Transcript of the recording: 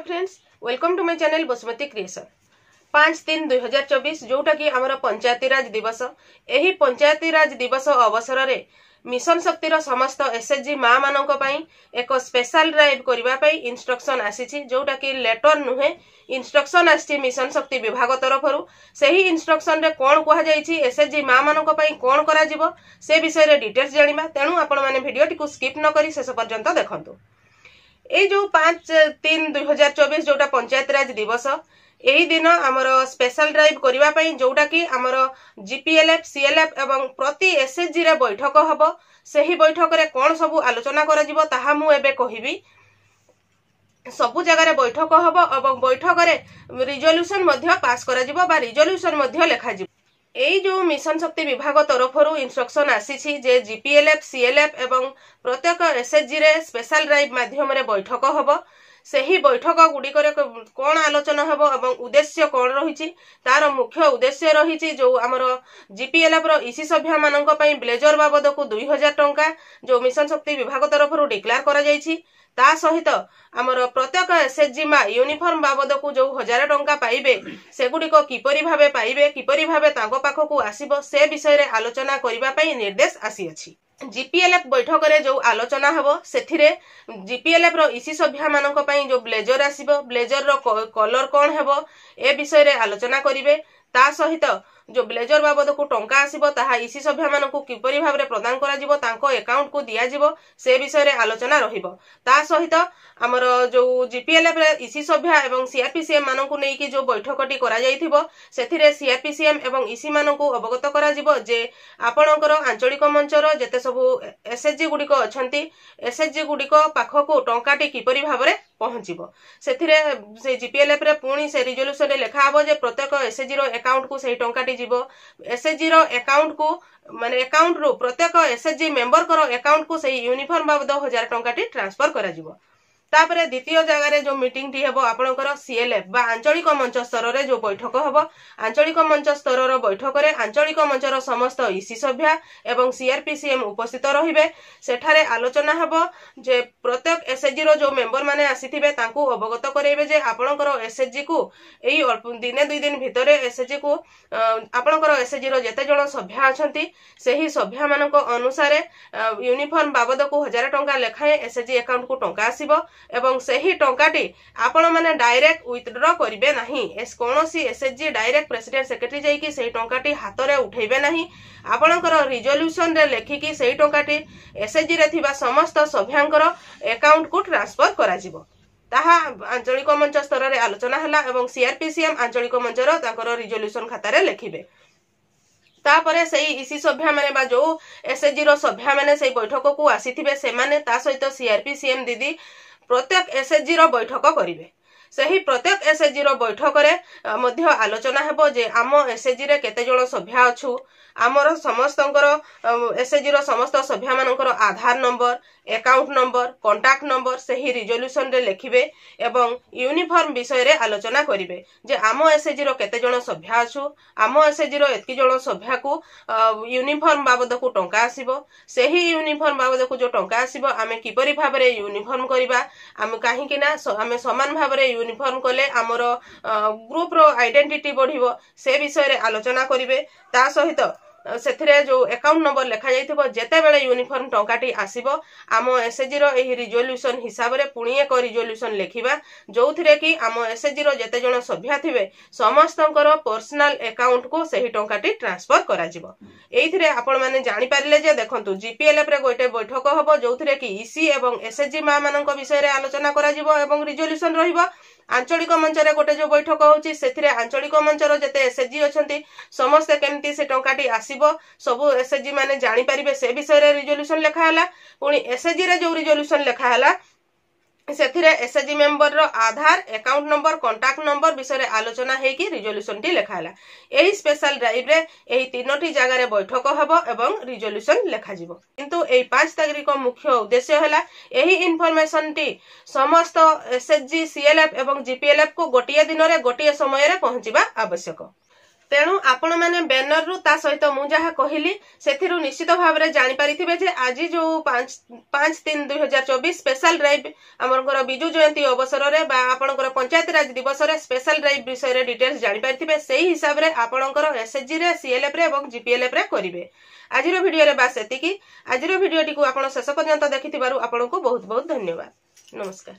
Friends, welcome to my channel Basumati creation. 5/3/2024 जोटा कि आमर पंचायती राज दिवस। एही पंचायती राज दिवस अवसर रे मिशन शक्तिर समस्त एसएचजी माँ मानक पई एक स्पेशल ड्राइव करबा पई इंस्ट्रक्शन आसीछि, जोटा कि लेटर नुहे इंस्ट्रक्शन आछि मिशन शक्ति विभाग तरफरु। सही इंस्ट्रक्शन रे कोन कहा जाईछि, एसएचजी माँ मानक पई कोन करा जिवो से विषय रे डिटेल्स जानिबा। तेणु आपण माने वीडियो टिकु स्किप न करी शेष पर्यंत देखंतु। ए जो 5/3/2024 जोटा पंचायत राज दिवस, यही दिन आमर स्पेशल ड्राइव करबा पई जोटा कि आमर जीपीएलएफ सीएलएफ एवं प्रति एसएचजी रे बैठक हबो। सही बैठक रे कोन सबु आलोचना करा जिवो ताहा मु एबे कहिबी। सबु जगह रे बैठक हबो एवं बैठक रे रिजोल्यूशन मध्ये पास करा जिवो बा रिजोल्यूशन मध्ये लेखा जिवो। एई जो मिशन शक्ति विभाग तरफरु इंस्ट्रक्शन आसीछि जे जीपीएलएफ सीएलएफ एवं प्रत्येक एसएचजी रे स्पेशल ड्राइव माध्यम रे बैठक हबो। सही बैठक गुडी करे कोन आलोचना हबो एवं उद्देश्य कोन रहिछि, तार मुख्य उद्देश्य रहिछि जो हमर जीपीएलएफ रो ईसी सभ्य मानक पई ब्लेजर बाबद को 2000 टंका जो मिशन शक्ति विभाग तरफरु डिक्लेयर करा जाईछि। ता सहित आमर प्रत्येक एसएचजी मा यूनिफॉर्म बाबद को जो 1000 टंका पाइबे सेगुडी को किपरि भाबे पाइबे, किपरि भाबे तांको पाखकु आसीबो से विषय रे आलोचना करिबा पई निर्देश आसी अछि। जीपीएलएफ बैठक रे जो आलोचना हबो सेथिरे जीपीएलएफ रो ईसी सभ्य मानक पई जो ब्लेजर आसीबो, ब्लेजर रो कलर कोन हेबो ए विषय रे आलोचना करिवे। ता सहित जो ब्लेजर बाबद को टंका आसीबो ताहा ईसी सभ्य मानकु किपरि भाबरे प्रदान करा जिवो, तांको अकाउंट को दिया जिवो से विषय रे आलोचना रहिबो। ता सहित हमर जो जीपीएलएफ रे ईसी सभ्य एवं सीआरपीसीएम मानकु नेई कि जो बैठकटी करा जाईथिबो सेथिरे सीआरपीसीएम एवं ईसी मानकु अवगत करा जिवो जे आपणकर आंचलिक मंचर जेते सबु एसएचजी गुडिको अछंती, एसएचजी गुडिको पाखकु टंकाटी किपरि भाबरे पहुंचिबो। सेथिरे से जीपीएलएफ रे पुणी से रिजोल्यूशन रे लेखा हबो जे प्रत्येक एसएचजी रो अकाउंट को सेही टंकाटी जीवो। एसएचजी रो अकाउंट को माने अकाउंट रो प्रत्येक एसएचजी मेंबर करो अकाउंट को सेही यूनिफॉर्म बाबद 1000 टंकाटी ट्रांसफर करा जिवो। तापरे द्वितीय जगह रे जो मीटिंग टी हेबो आपणकर सीएलएफ बा आंचलिक मंच स्तर रे जो बैठक हबो। आंचलिक मंच स्तर रो बैठक रे आंचलिक मंचर समस्त ईसी सभ्य एवं सीआरपीसीएम उपस्थित रहिबे। सेठारे आलोचना हबो जे प्रत्येक एसएचजी रो जो मेंबर माने आसीथिबे तांकू अवगत करेबे जे आपणकर एसएचजी को एई दिने 2 दिन भितरे एसएचजी को आपणकर एसएचजी रो जेते जण सभ्य अछंती सेही सभ्य मानक अनुसार यूनिफॉर्म बाबद को 1000 टंका लेखाए एसएचजी अकाउंट को टंका आसीबो एवं सही टंकाटी आपण माने डायरेक्ट विथड्रॉ करिवे नाही। कोनोसी एसएचजी डायरेक्ट प्रेसिडेंट सेक्रेटरी जाई कि सही टंकाटी हाथ रे उठेबे नाही। आपणकर रिजोल्यूशन रे लेखि कि सही टंकाटी एसएचजी रे थिबा समस्त सभ्यांकर अकाउंट को ट्रांसफर करा जिवो। ताहा आंचलिक मंच स्तर रे आलोचना हला एवं सीआरपीसीएम आंचलिक मंचर तांकर रिजोल्यूशन खाता रे लेखिबे। तापरे सही ईसी सभ्य माने बा जो एसएचजी रो सभ्य माने सही बैठक को आसीथिबे से माने ता सहित सीआरपीसीएम दीदी प्रत्येक एसएचजी रो बैठक करिवे। सही प्रत्येक एसएचजी रो बैठक रे मध्य आलोचना हेबो जे आम एसएचजी रे केते जण सभ्य अछु, आमर समस्तंकर एसएचजी रो समस्त सभ्य मानकर Aadhaar number, account number, contact number सही रिजोल्यूशन रे लेखिबे एवं यूनिफॉर्म विषय रे आलोचना करिवे जे आम एसएचजी रो केते जण सभ्य अछु, आम एसएचजी रो एतकी जण सभ्य को यूनिफॉर्म बाबद को टंका आसीबो। सही यूनिफॉर्म बाबद को जो टंका आसीबो आमे किपरि भाबरे यूनिफॉर्म करिबा, आमे काहे कि ना आमे समान भाबरे यूनिफॉर्म कले आमर ग्रुप रो आइडेंटिटी बढ़िबो से विषय रे आलोचना करिवे। ता सहित सेथिरे जो अकाउंट नंबर लेखा जाइथिबो जेते बेले यूनिफॉर्म टंकाटी आसीबो आम एसएचजी रो एही रिजोल्यूशन हिसाब रे पुणी एक रिजोल्यूशन लेखिबा जोथिरे कि आम एसएचजी रो जेते जण सभ्य थिबे समस्तंकर पर्सनल अकाउंट को सही टंकाटी ट्रांसफर करा जिवो। एइथिरे आपण माने जानि पारिले जे देखंतु जीपीएलएफ रे गोटे बैठक हबो जोथिरे कि ईसी एवं एसएचजी मा मानक विषय रे आलोचना करा जिवो एवं रिजोल्यूशन रहिबो। आंचलिक मंचरे गोटे जो बैठक होची सेथिरे आंचलिक मंचर जेते एसएचजी अछंती समस्त केमती से टंकाटी आसीबो सबु एसएचजी माने जानि परिबे से विषय रे रिजोल्यूशन लेखा हला। पुणी एसएचजी रे जो रिजोल्यूशन लेखा हला सेथिरे एसएचजी मेंबर रो आधार, अकाउंट नंबर, कांटेक्ट नंबर विषय रे आलोचना हे कि रिजोल्यूशन टी लेखा हला। एही स्पेशल ड्राइव रे एही तीनोटी जगह रे बैठक हबो एवं रिजोल्यूशन लेखा जिवो। किंतु एही 5 तारिख मुख्य उद्देश्य हला एही इन्फॉर्मेशन टी समस्त एसएचजी सीएलएफ एवं जीपीएलएफ को गोटिए दिन रे गोटिए समय रे पहुंचीबा आवश्यक। तेणु आपण मैंने बैनर रु ता सहित मु जहा कहली सेथिरु निश्चित भाव में जानी पारिथिबे जे आज जो 5/3/2024 स्पेशल ड्राइव आमर बिजु जयंती अवसर रे बा आपनकर पंचायती राज दिवस रे स्पेशल ड्राइव विषय रे डिटेल्स जानी पारिथिबे सेही हिसाब रे आपनकर एसएचजी रे सीएलएफ रे एवं जीपीएलएफ रे करिवे। आजिर वीडियो रे बास एतिकी। आजिर वीडियोटी को आपण शेष पर्यंत देखिथिबारु आपनको बहुत बहुत धन्यवाद। नमस्कार।